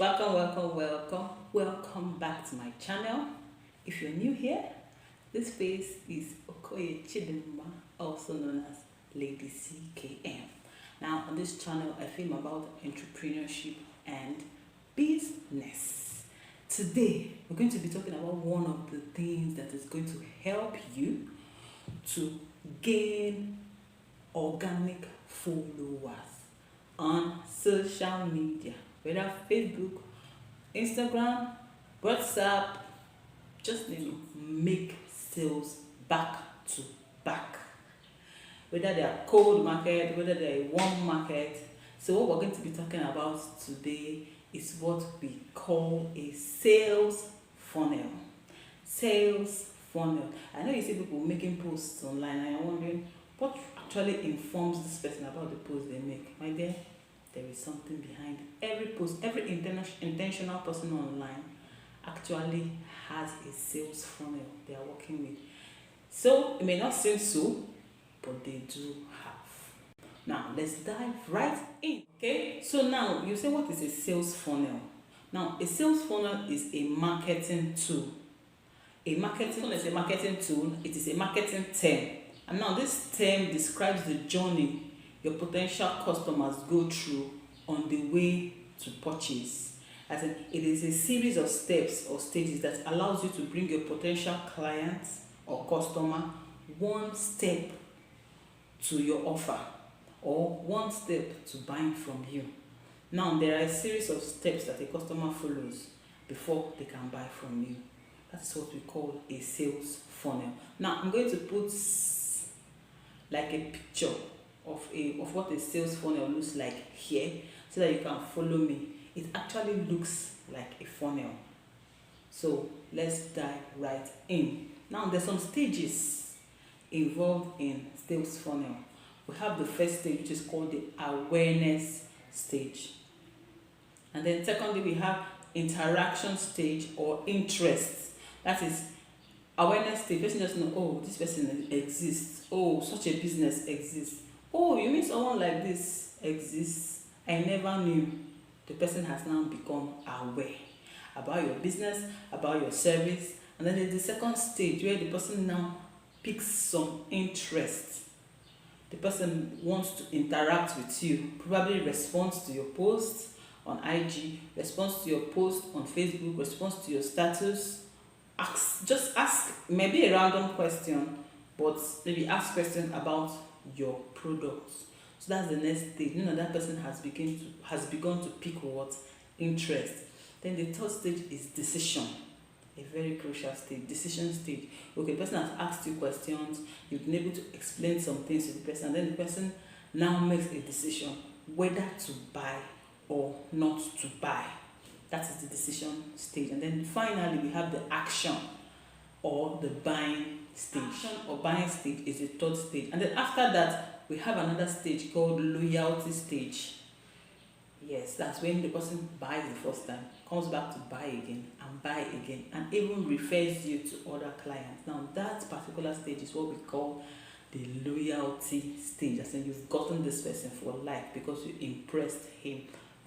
Welcome back to my channel. If you're new here, this face is Okoye Chidinma, also known as Lady CKM. Now, on this channel, I film about entrepreneurship and business. Today, we're going to be talking about one of the things that is going to help you to gain organic followers on social media, whether Facebook, Instagram, WhatsApp, just make sales back to back. Whether they are cold market, whether they are warm market. So what we're going to be talking about today is what we call a sales funnel. Sales funnel. I know you see people making posts online and you're wondering what actually informs this person about the post they make. My dear, there is something behind every post. Every intentional person online actually has a sales funnel they are working with. So it may not seem so, but they do have. Now let's dive right in. Okay, so now you say, what is a sales funnel? Now a sales funnel is a marketing tool. A marketing funnel is a marketing tool. It is a marketing term, and now this term describes the journey your potential customers go through on the way to purchase. As in, it is a series of steps or stages that allows you to bring your potential clients or customer one step to your offer or one step to buying from you. Now, there are a series of steps that a customer follows before they can buy from you. That's what we call a sales funnel. Now, I'm going to put like a picture of what a sales funnel looks like here so that you can follow me. It actually looks like a funnel. So let's dive right in. Now there's some stages involved in sales funnel. We have the first stage, which is called the awareness stage. And then secondly, we have interaction stage or interest. That is awareness stage. Person just know, oh, this person exists. Oh, such a business exists. Oh, you mean someone like this exists? I never knew. The person has now become aware about your business, about your service. And then there's the second stage where the person now picks some interest. The person wants to interact with you, probably responds to your post on IG, responds to your post on Facebook, responds to your status. Just ask maybe a random question, but maybe ask questions about your products. So that's the next stage. That person has begun to pick what? Interest. Then the third stage is decision. A very crucial stage, decision stage. Okay, the person has asked you questions, you've been able to explain some things to the person, and then the person now makes a decision whether to buy or not to buy. That is the decision stage. And then finally we have the action or the buying stage. Action or buying stage is the third stage. And then after that, we have another stage called loyalty stage. Yes, that's when the person buys the first time, comes back to buy again, and even refers you to other clients. Now, that particular stage is what we call the loyalty stage. As in, you've gotten this person for life because you impressed him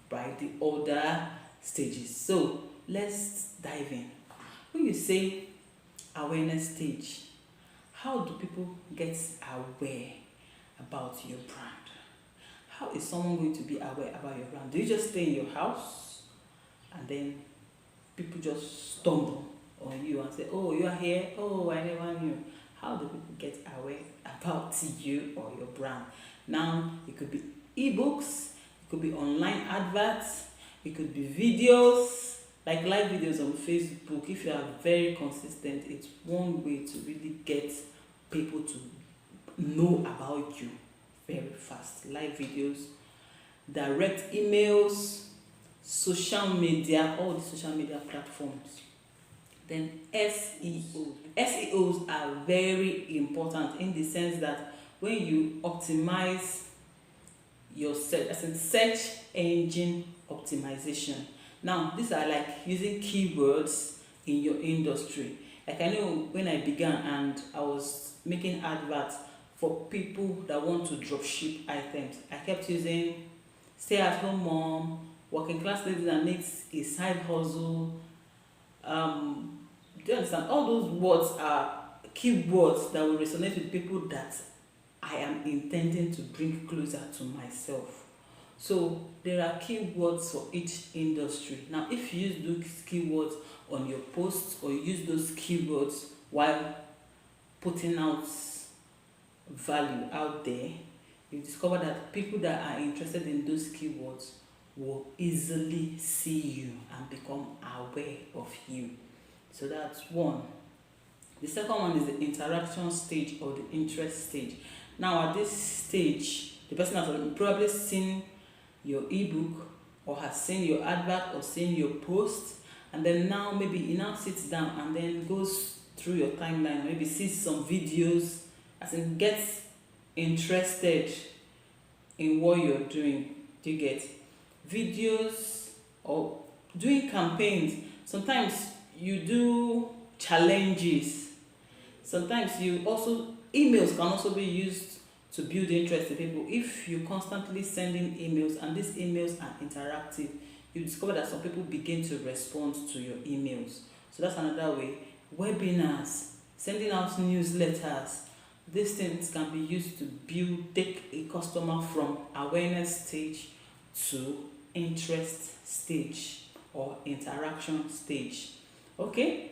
by the other stages. So, let's dive in. When you say awareness stage, how do people get aware about your brand? How is someone going to be aware about your brand? Do you just stay in your house and then people just stumble on you and say, oh, you are here? Oh, I never knew. How do people get aware about you or your brand? Now, it could be ebooks, it could be online adverts, it could be videos, like live videos on Facebook. If you are very consistent, it's one way to really get people to know about you very fast. Live videos, direct emails, social media, all the social media platforms. Then SEO. SEOs are very important in the sense that when you optimize your search, as in search engine optimization. Now, these are like using keywords in your industry. Like I know when I began and I was making adverts for people that want to drop ship items, I kept using stay at home mom, working class lady that needs a side hustle. Do you understand? All those words are keywords that will resonate with people that I am intending to bring closer to myself. So there are keywords for each industry. Now, if you use those keywords on your posts, or you use those keywords while putting out value out there, you discover that people that are interested in those keywords will easily see you and become aware of you. So that's one. The second one is the interaction stage or the interest stage. Now, at this stage, the person has probably seen your ebook, or has seen your advert, or seen your post, and then now maybe he now sits down and then goes through your timeline, maybe sees some videos, as in gets interested in what you're doing. Do you get videos or doing campaigns? Sometimes you do challenges. Sometimes you also, emails can also be used to build interest in people. If you constantly sending emails and these emails are interactive, you discover that some people begin to respond to your emails. So that's another way. Webinars, sending out newsletters, these things can be used to take a customer from awareness stage to interest stage or interaction stage. Okay?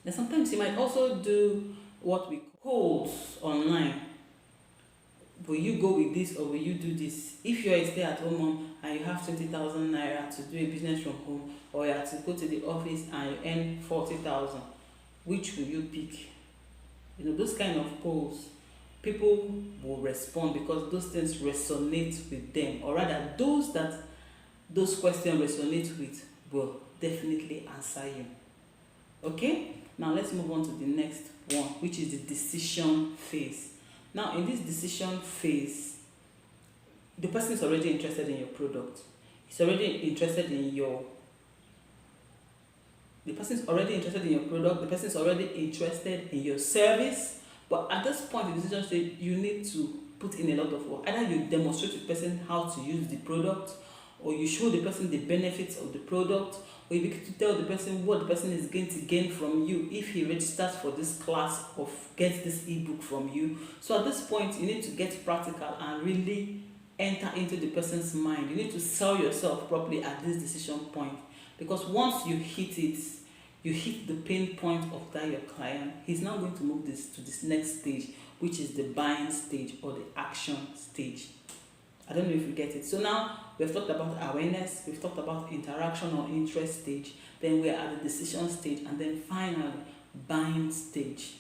Then sometimes you might also do what we call polls online. Will you go with this, or will you do this? If you're a stay-at-home mom and you have 20,000 naira to do a business from home, or you have to go to the office and you earn 40,000, which will you pick? Those kind of polls, people will respond because those things resonate with them, or rather those that those questions resonate with will definitely answer you. Okay, now let's move on to the next one, which is the decision phase. Now, in this decision phase, the person is already interested in your product. The person is already interested in your product. The person is already interested in your service. But at this point in the decision stage, you need to put in a lot of work. Either you demonstrate to the person how to use the product, or you show the person the benefits of the product, or you begin to tell the person what the person is going to gain from you if he registers for this class or gets this ebook from you. So at this point, you need to get practical and really enter into the person's mind. You need to sell yourself properly at this decision point, because once you hit it, you hit the pain point of that your client, he's now going to move this to this next stage, which is the buying stage or the action stage. I don't know if you get it. So now we've talked about awareness, we've talked about interaction or interest stage, then we're at the decision stage, and then finally buying stage.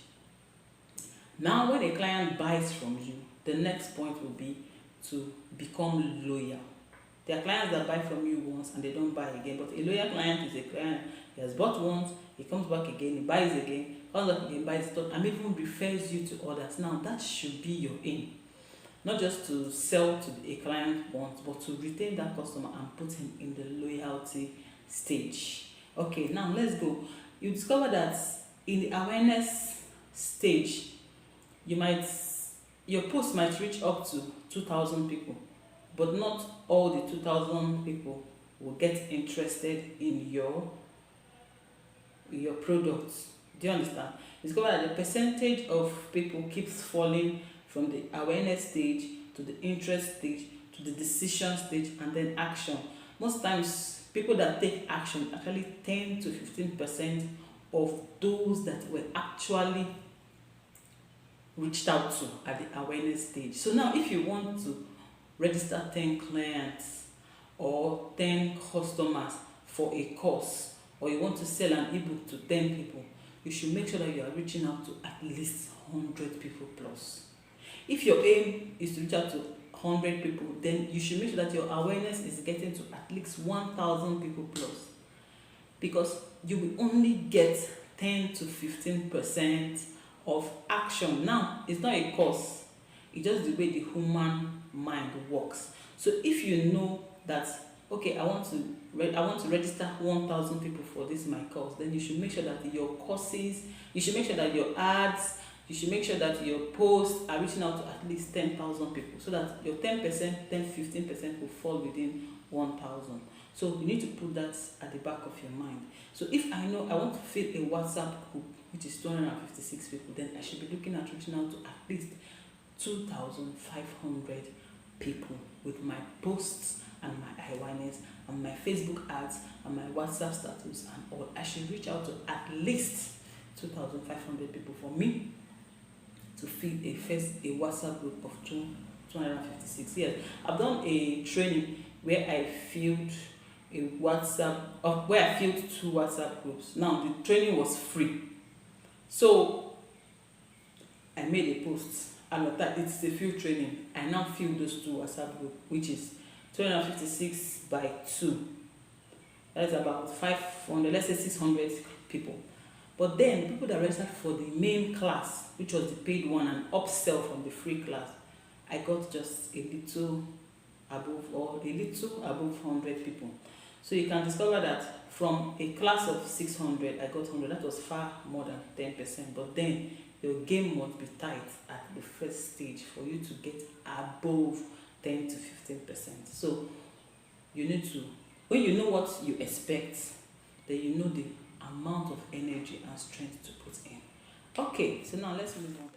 Now when a client buys from you, the next point will be to become loyal. There are clients that buy from you once and they don't buy again, but a loyal client is a client, he has bought once, he comes back again, he buys again, comes back again, buys stuff, and even refers you to others. Now that should be your aim. Not just to sell to a client once, but to retain that customer and put him in the loyalty stage. Okay, now let's go. You discover that in the awareness stage, your post might reach up to 2,000 people, but not all the 2,000 people will get interested in your products. Do you understand? You discover that the percentage of people keeps falling from the awareness stage to the interest stage to the decision stage and then action. Most times, people that take action, actually 10 to 15% of those that were actually reached out to at the awareness stage. So now if you want to register 10 clients or 10 customers for a course, or you want to sell an ebook to 10 people, you should make sure that you are reaching out to at least 100 people plus. If your aim is to reach out to 100 people, then you should make sure that your awareness is getting to at least 1,000 people plus, because you will only get 10 to 15% of action. Now, it's not a course, it's just the way the human mind works. So if you know that, okay, I want to register 1,000 people for this my course, then you should make sure that your courses, you should make sure that your ads, you should make sure that your posts are reaching out to at least 10,000 people, so that your 10%, 10, 15% will fall within 1,000. So you need to put that at the back of your mind. So if I know I want to fill a WhatsApp group which is 256 people, then I should be looking at reaching out to at least 2,500 people with my posts and my awareness and my Facebook ads and my WhatsApp status and all. I should reach out to at least 2,500 people for me to fill a WhatsApp group of 256. Yes, I've done a training where I filled two WhatsApp groups. Now the training was free, so I made a post and that it's a field training. I now filled those two WhatsApp groups, which is 256 by 2. That is about 500, let's say 600 people. But then the people that registered for the main class, which was the paid one, and upsell from the free class, I got just a little above 100 people. So you can discover that from a class of 600, I got 100. That was far more than 10%. But then your game must be tight at the first stage for you to get above 10 to 15%. So you need to, when you know what you expect, then you know the amount of energy and strength to put in. Okay, so now let's move on.